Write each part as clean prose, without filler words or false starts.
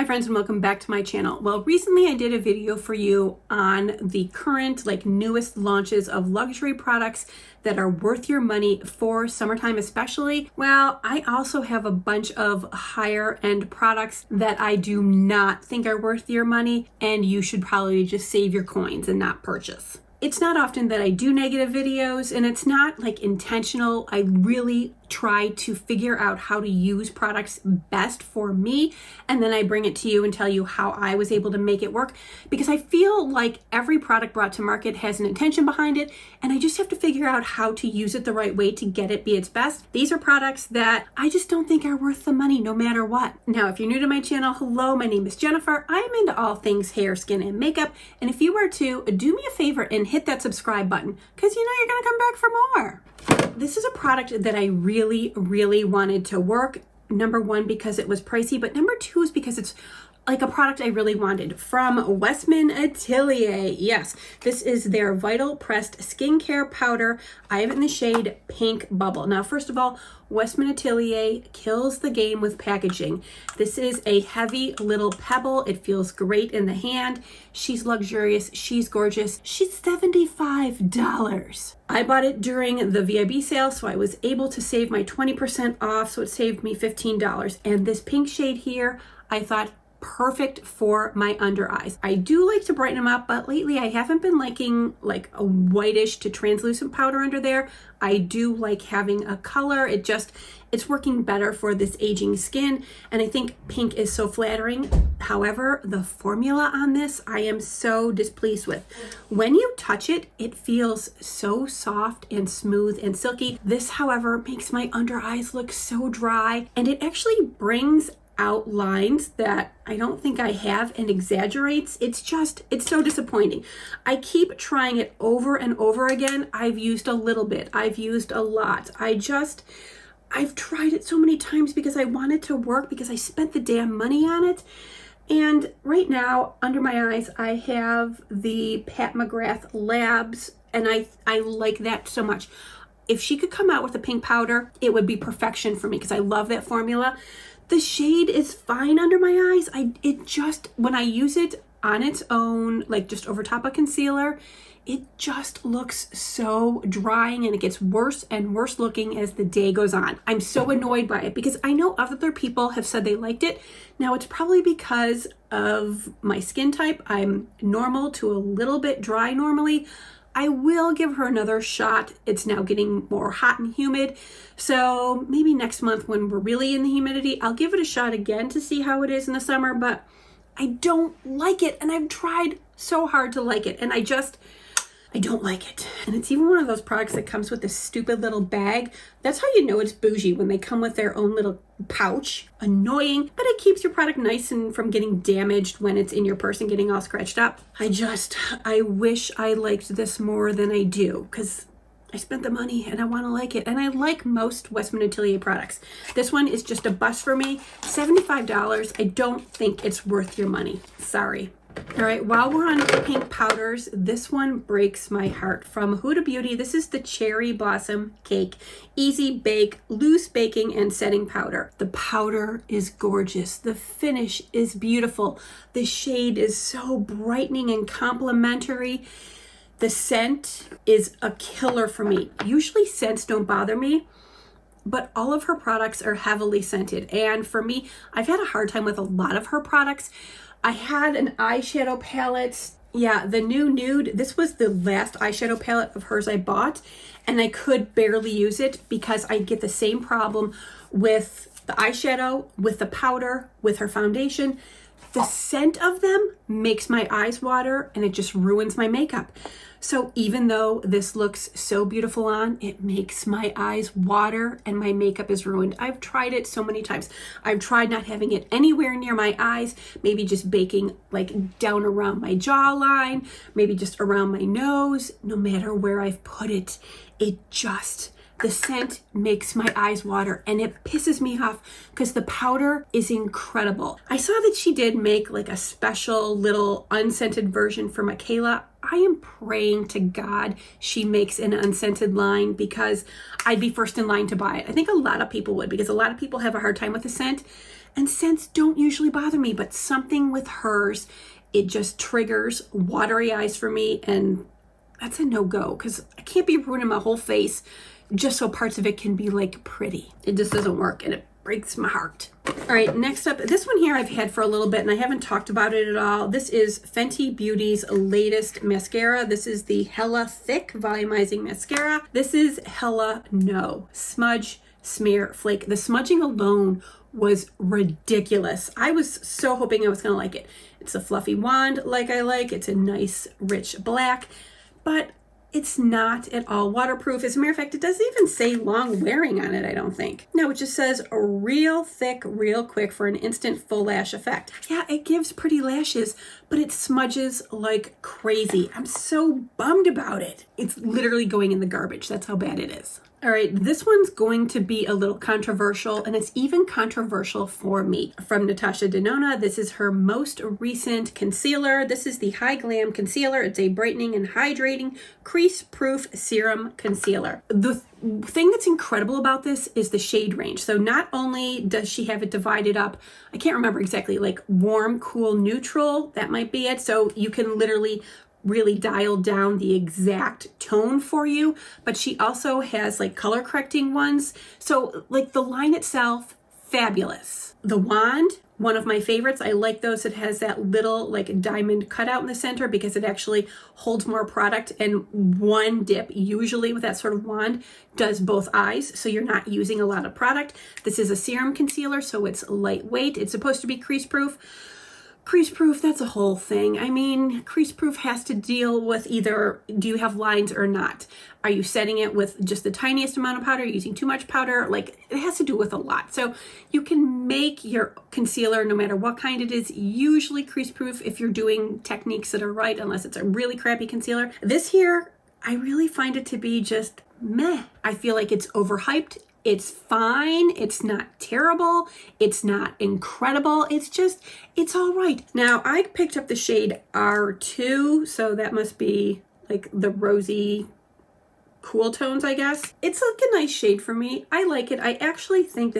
Hi friends, and welcome back to my channel. Well, recently I did a video for you on the current newest launches of luxury products that are worth your money for summertime especially. Well, I also have a bunch of higher end products that I do not think are worth your money, and you should probably just save your coins and not purchase. It's not often that I do negative videos, and it's not intentional. I really try to figure out how to use products best for me, and then I bring it to you and tell you how I was able to make it work, because I feel like every product brought to market has an intention behind it, and I just have to figure out how to use it the right way to get it be its best. These are products that I just don't think are worth the money no matter what. Now, if you're new to my channel, hello, my name is Jennifer. I am into all things hair, skin, and makeup, and if you were to, do me a favor and hit that subscribe button, because you know you're gonna come back for more. This is a product that I really wanted to work. Number one, because it was pricey, but number two is because it's a product I really wanted from Westman Atelier. Yes, this is their Vital Pressed Skincare Powder. I have it in the shade Pink Bubble. Now, first of all, Westman Atelier kills the game with packaging. This is a heavy little pebble. It feels great in the hand. She's luxurious. She's gorgeous. She's $75. I bought it during the VIB sale, so I was able to save my 20% off, so it saved me $15. And this pink shade here, I thought, perfect for my under eyes. I do like to brighten them up, but lately I haven't been liking a whitish to translucent powder under there. I do like having a color. It's working better for this aging skin, and I think pink is so flattering. However, the formula on this, I am so displeased with. When you touch it, it feels so soft and smooth and silky. This, however, makes my under eyes look so dry, and it actually brings out lines that I don't think I have and exaggerates. It's so disappointing. I keep trying it over and over again. I've used a little bit. I've used a lot. I've tried it so many times because I want it to work, because I spent the damn money on it. And right now, under my eyes, I have the Pat McGrath Labs, and I like that so much. If she could come out with a pink powder, it would be perfection for me, because I love that formula. The shade is fine under my eyes. When I use it on its own, just over top of concealer, it just looks so drying, and it gets worse and worse looking as the day goes on. I'm so annoyed by it, because I know other people have said they liked it. Now, it's probably because of my skin type. I'm normal to a little bit dry normally. I will give her another shot. It's now getting more hot and humid, so maybe next month when we're really in the humidity, I'll give it a shot again to see how it is in the summer. But I don't like it, and I've tried so hard to like it, and I don't like it. And it's even one of those products that comes with this stupid little bag. That's how you know it's bougie, when they come with their own little pouch. Annoying, but it keeps your product nice and from getting damaged when it's in your purse and getting all scratched up. I wish I liked this more than I do, because I spent the money and I want to like it. And I like most Westman Atelier products. This one is just a bust for me. $75. I don't think it's worth your money. Sorry. All right, while we're on pink powders, this one breaks my heart. From Huda Beauty, this is the Cherry Blossom Cake Easy Bake Loose Baking and Setting Powder. The powder is gorgeous. The finish is beautiful. The shade is so brightening and complimentary. The scent is a killer for me. Usually scents don't bother me, but all of her products are heavily scented. And for me, I've had a hard time with a lot of her products. I had an eyeshadow palette. Yeah, the new Nude. This was the last eyeshadow palette of hers I bought, and I could barely use it because I get the same problem with the eyeshadow, with the powder, with her foundation. The scent of them makes my eyes water, and it just ruins my makeup. So even though this looks so beautiful on, it makes my eyes water and my makeup is ruined. I've tried it so many times. I've tried not having it anywhere near my eyes, maybe just baking down around my jawline, maybe just around my nose. No matter where I've put it, the scent makes my eyes water, and it pisses me off because the powder is incredible. I saw that she did make a special little unscented version for Michaela. I am praying to God she makes an unscented line, because I'd be first in line to buy it. I think a lot of people would, because a lot of people have a hard time with the scent. And scents don't usually bother me, but something with hers, it just triggers watery eyes for me, and that's a no-go because I can't be ruining my whole face just so parts of it can be like pretty. It just doesn't work, and it breaks my heart. All right, next up, this one here I've had for a little bit and I haven't talked about it at all. This is Fenty Beauty's latest mascara. This is the Hella Thick Volumizing Mascara. This is Hella No Smudge Smear Flake. The smudging alone was ridiculous. I was so hoping I was gonna like it. It's a fluffy wand like I like. It's a nice rich black, but it's not at all waterproof. As a matter of fact, it doesn't even say long wearing on it, I don't think. No, it just says real thick, real quick for an instant full lash effect. Yeah, it gives pretty lashes, but it smudges like crazy. I'm so bummed about it. It's literally going in the garbage. That's how bad it is. All right, this one's going to be a little controversial, and it's even controversial for me. From Natasha Denona, this is her most recent concealer. This is the High Glam Concealer. It's a brightening and hydrating crease-proof serum concealer. The thing that's incredible about this is the shade range. So not only does she have it divided up, I can't remember exactly, like warm, cool, neutral, that might be it. So you can literally really dial down the exact tone for you, but she also has like color correcting ones. So like the line itself, fabulous. The wand, one of my favorites. I like those. It has that little like diamond cutout in the center because it actually holds more product, and one dip usually with that sort of wand does both eyes, so you're not using a lot of product. This is a serum concealer, so it's lightweight. It's supposed to be crease proof. Crease proof, that's a whole thing. I mean, crease proof has to deal with either do you have lines or not? Are you setting it with just the tiniest amount of powder? Are you using too much powder? Like, it has to do with a lot. So you can make your concealer, no matter what kind it is, usually crease proof if you're doing techniques that are right, unless it's a really crappy concealer. This here, I really find it to be just meh. I feel like it's overhyped. It's fine. It's not terrible. It's not incredible. It's all right. Now, I picked up the shade R2, so that must be like the rosy cool tones, I guess. It's like a nice shade for me. I like it. I actually think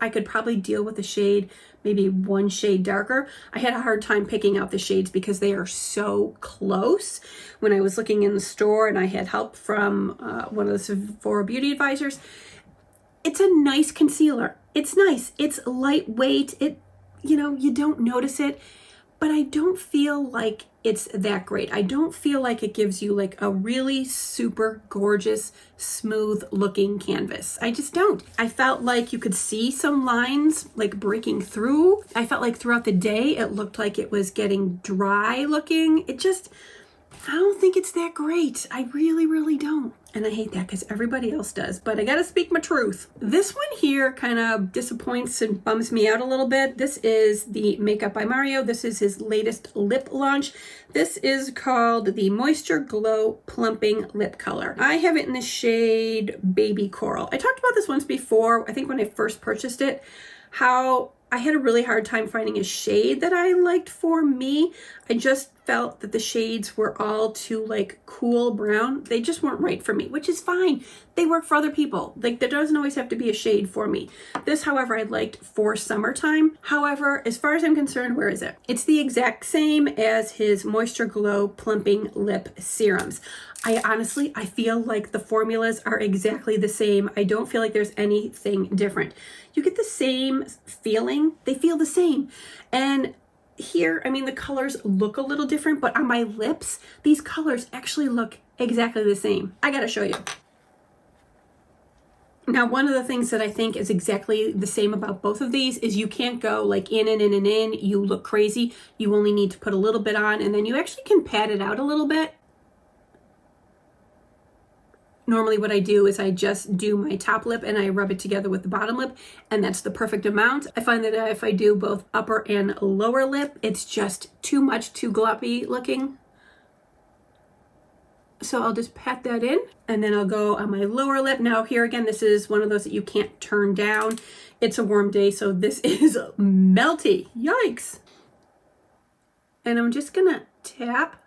I could probably deal with the shade maybe one shade darker. I had a hard time picking out the shades because they are so close. When I was looking in the store and I had help from one of the Sephora beauty advisors, it's a nice concealer. It's nice. It's lightweight. You don't notice it, but I don't feel like it's that great. I don't feel like it gives you like a really super gorgeous, smooth looking canvas. I just don't. I felt like you could see some lines like breaking through. I felt like throughout the day, it looked like it was getting dry looking. I don't think it's that great. I really, really don't. And I hate that because everybody else does, but I gotta speak my truth. This one here kind of disappoints and bums me out a little bit. This is the Makeup by Mario. This is his latest lip launch. This is called the Moisture Glow Plumping Lip Color. I have it in the shade Baby Coral. I talked about this once before, I think when I first purchased it, how I had a really hard time finding a shade that I liked for me. I just felt that the shades were all too like cool brown. They just weren't right for me, which is fine. They work for other people. Like, there doesn't always have to be a shade for me. This, however, I liked for summertime. However, as far as I'm concerned, where is it? It's the exact same as his Moisture Glow Plumping Lip Serums. I feel like the formulas are exactly the same. I don't feel like there's anything different. You get the same feeling. They feel the same. And here, I mean, the colors look a little different, but on my lips, these colors actually look exactly the same. I gotta show you. Now, one of the things that I think is exactly the same about both of these is you can't go like in and in and in. You look crazy. You only need to put a little bit on, and then you actually can pat it out a little bit. Normally what I do is I just do my top lip and I rub it together with the bottom lip, and that's the perfect amount. I find that if I do both upper and lower lip, it's just too much, too gloppy looking. So I'll just pat that in, and then I'll go on my lower lip. Now here again, this is one of those that you can't turn down. It's a warm day, so this is melty. Yikes. And I'm just gonna tap.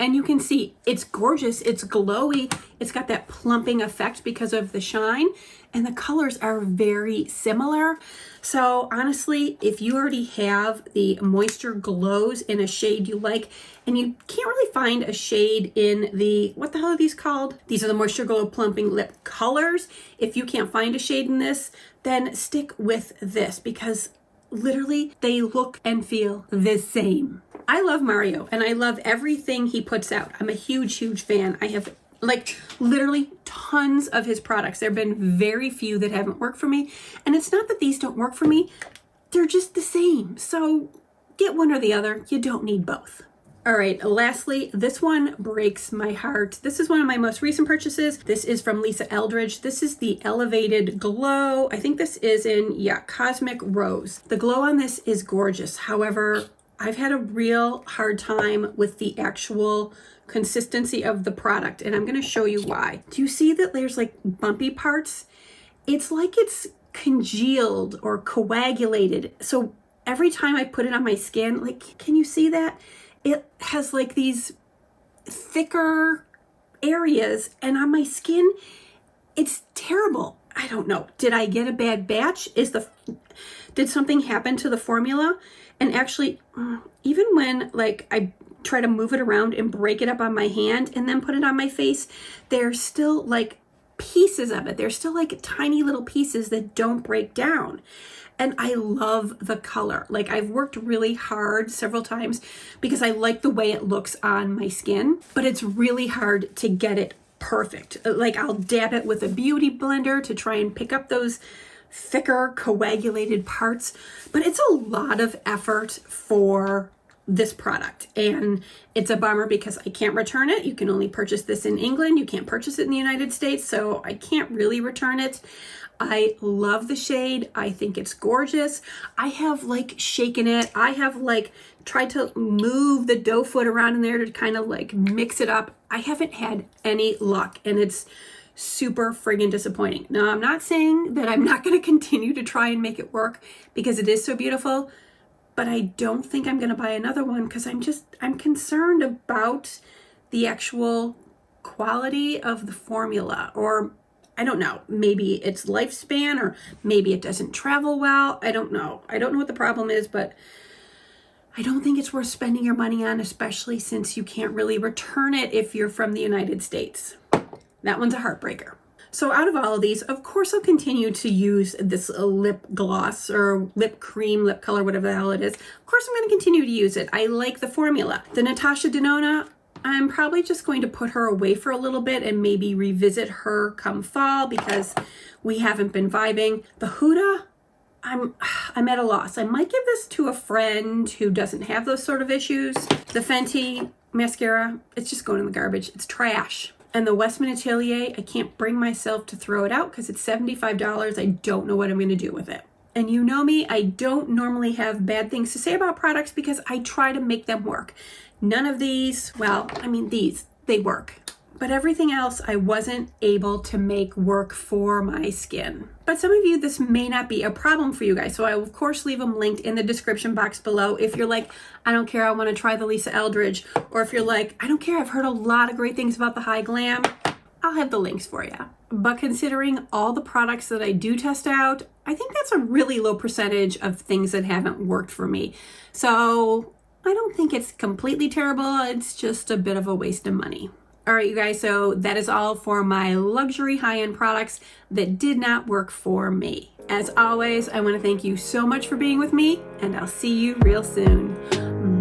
And you can see it's gorgeous, it's glowy, it's got that plumping effect because of the shine, and the colors are very similar. So honestly, if you already have the Moisture Glows in a shade you like, and you can't really find a shade in the, what the hell are these called? These are the Moisture Glow Plumping Lip Colors. If you can't find a shade in this, then stick with this because literally they look and feel the same. I love Mario and I love everything he puts out. I'm a huge, huge fan. I have like literally tons of his products. There have been very few that haven't worked for me. And it's not that these don't work for me. They're just the same. So get one or the other. You don't need both. All right, lastly, this one breaks my heart. This is one of my most recent purchases. This is from Lisa Eldridge. This is the Elevated Glow. I think this is in, Cosmic Rose. The glow on this is gorgeous. However, I've had a real hard time with the actual consistency of the product, and I'm gonna show you why. Do you see that there's like bumpy parts? It's like it's congealed or coagulated. So every time I put it on my skin, like, can you see that? It has like these thicker areas, and on my skin, it's terrible. I don't know. Did I get a bad batch? Did something happen to the formula? And actually, even when like I try to move it around and break it up on my hand and then put it on my face, there's still like pieces of it. There's still like tiny little pieces that don't break down. And I love the color. Like I've worked really hard several times because I like the way it looks on my skin, but it's really hard to get it perfect. Like I'll dab it with a beauty blender to try and pick up those thicker coagulated parts, but it's a lot of effort for this product. And it's a bummer because I can't return it. You can only purchase this in England. You can't purchase it in the United States, so I can't really return it. I love the shade. I think it's gorgeous. I have like shaken it. I have like tried to move the doe foot around in there to kind of like mix it up. I haven't had any luck, and it's super friggin' disappointing. Now, I'm not saying that I'm not going to continue to try and make it work because it is so beautiful, but I don't think I'm going to buy another one because I'm concerned about the actual quality of the formula, or I don't know, maybe its lifespan, or maybe it doesn't travel well. I don't know. I don't know what the problem is, but I don't think it's worth spending your money on, especially since you can't really return it if you're from the United States. That one's a heartbreaker. So out of all of these, of course, I'll continue to use this lip gloss or lip cream, lip color, whatever the hell it is. Of course, I'm going to continue to use it. I like the formula. The Natasha Denona, I'm probably just going to put her away for a little bit and maybe revisit her come fall because we haven't been vibing. The Huda, I'm at a loss. I might give this to a friend who doesn't have those sort of issues. The Fenty mascara, it's just going in the garbage. It's trash. And the Westman Atelier, I can't bring myself to throw it out because it's $75. I don't know what I'm going to do with it. And you know me, I don't normally have bad things to say about products because I try to make them work. None of these, well, I mean, they work. But everything else I wasn't able to make work for my skin. But some of you, this may not be a problem for you guys. So I will, of course, leave them linked in the description box below. If you're like, I don't care, I want to try the Lisa Eldridge. Or if you're like, I don't care, I've heard a lot of great things about the High Glam. I'll have the links for you. But considering all the products that I do test out, I think that's a really low percentage of things that haven't worked for me. So I don't think it's completely terrible. It's just a bit of a waste of money. All right, you guys, so that is all for my luxury high-end products that did not work for me. As always, I want to thank you so much for being with me, and I'll see you real soon.